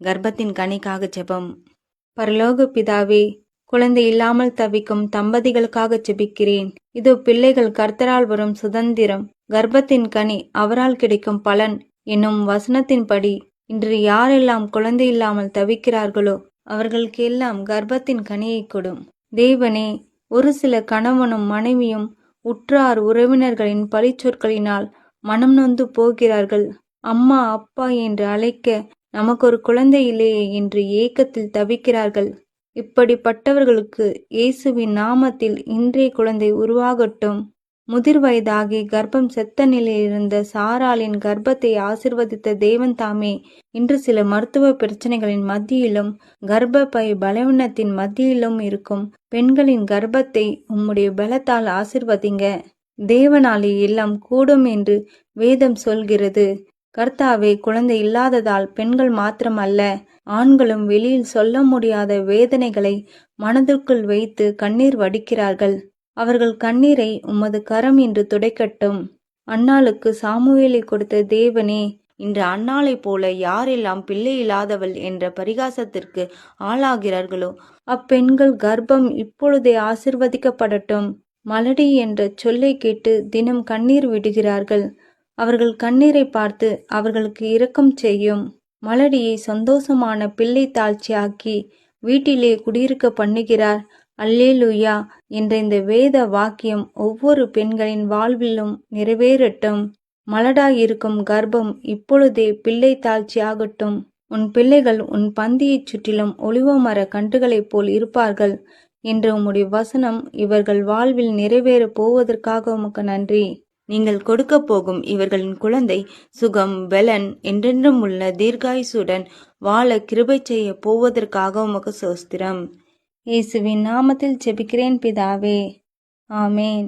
கர்ப்பத்தின் கனிக்காக ஜெபம். பரலோக பிதாவே, குழந்தை இல்லாமல் தவிக்கும் தம்பதிகளுக்காக ஜெபிக்கிறேன். இதோ பிள்ளைகள் கர்த்தரால் வரும் சுதந்திரம், கர்ப்பத்தின் கனி அவரால் கிடைக்கும் பலன் என்னும் வசனத்தின்படி இன்று யாரெல்லாம் குழந்தை இல்லாமல் தவிக்கிறார்களோ அவர்களுக்கெல்லாம் கர்ப்பத்தின் கனியை கொடும். தேவனே, ஒரு சில கணவனும் மனைவியும் உற்றார் உறவினர்களின் பழிச்சொற்களினால் மனம் நொந்து போகிறார்கள். அம்மா அப்பா என்று அழைக்க நமக்கு ஒரு குழந்தை இல்லையே என்று ஏக்கத்தில் தவிக்கிறார்கள். இப்படிப்பட்டவர்களுக்கு இயேசுவின் நாமத்தில் இன்றே குழந்தை உருவாகட்டும். முதிர் வயதாகி கர்ப்பம் செத்த நிலையிலிருந்த சாராளின் கர்ப்பத்தை ஆசிர்வதித்த தேவன் தாமே இன்று சில மருத்துவ பிரச்சனைகளின் மத்தியிலும் கர்ப்பப்பை பலவீனத்தின் மத்தியிலும் இருக்கும் பெண்களின் கர்ப்பத்தை உம்முடைய பலத்தால் ஆசிர்வதிங்க. தேவனாலே எல்லாம் கூடும் என்று வேதம் சொல்கிறது. கர்த்தாவே, குழந்தை இல்லாததால் பெண்கள் மாத்திரமல்ல, ஆண்களும் வெளியில் சொல்ல முடியாத வேதனைகளை மனதிற்குள் வைத்து கண்ணீர் வடிக்கிறார்கள். அவர்கள் கண்ணீரை உமது கரம் இன்று துடைக்கட்டும். அன்னாளுக்கு சாமுவேலை கொடுத்த தேவனே, இன்று அன்னாளைப் போல யாரெல்லாம் பிள்ளை இல்லாதவள் என்ற பரிகாசத்திற்கு ஆளாகிறார்களோ அப்பெண்கள் கர்ப்பம் இப்பொழுதே ஆசிர்வதிக்கப்படட்டும். மலடி என்ற சொல்லை கேட்டு தினம் கண்ணீர் விடுகிறார்கள். அவர்கள் கண்ணீரை பார்த்து அவர்களுக்கு இரக்கம் செய்யும். மலடியை சந்தோஷமான பிள்ளை தாழ்ச்சியாக்கி வீட்டிலே குடியிருக்க பண்ணுகிறார். அல்லேலூயா என்ற இந்த வேத வாக்கியம் ஒவ்வொரு பெண்களின் வாழ்விலும் நிறைவேறட்டும். மலடாயிருக்கும் கர்ப்பம் இப்பொழுதே பிள்ளை தாழ்ச்சியாகட்டும். உன் பிள்ளைகள் உன் பந்தியைச் சுற்றிலும் ஒலிவமர கன்றுகளைப் போல் இருப்பார்கள் என்ற உம்முடைய வசனம் இவர்கள் வாழ்வில் நிறைவேறப் போவதற்காக உமக்கு நன்றி. நீங்கள் கொடுக்க போகும் இவர்களின் குழந்தை சுகம் பெலன் என்றென்றும் உள்ள தீர்காயுசுடன் வாழ கிருபை செய்ய போவதற்காக உமக்கு ஸ்தோத்திரம். இயேசுவின் நாமத்தில் ஜெபிக்கிறேன் பிதாவே, ஆமேன்.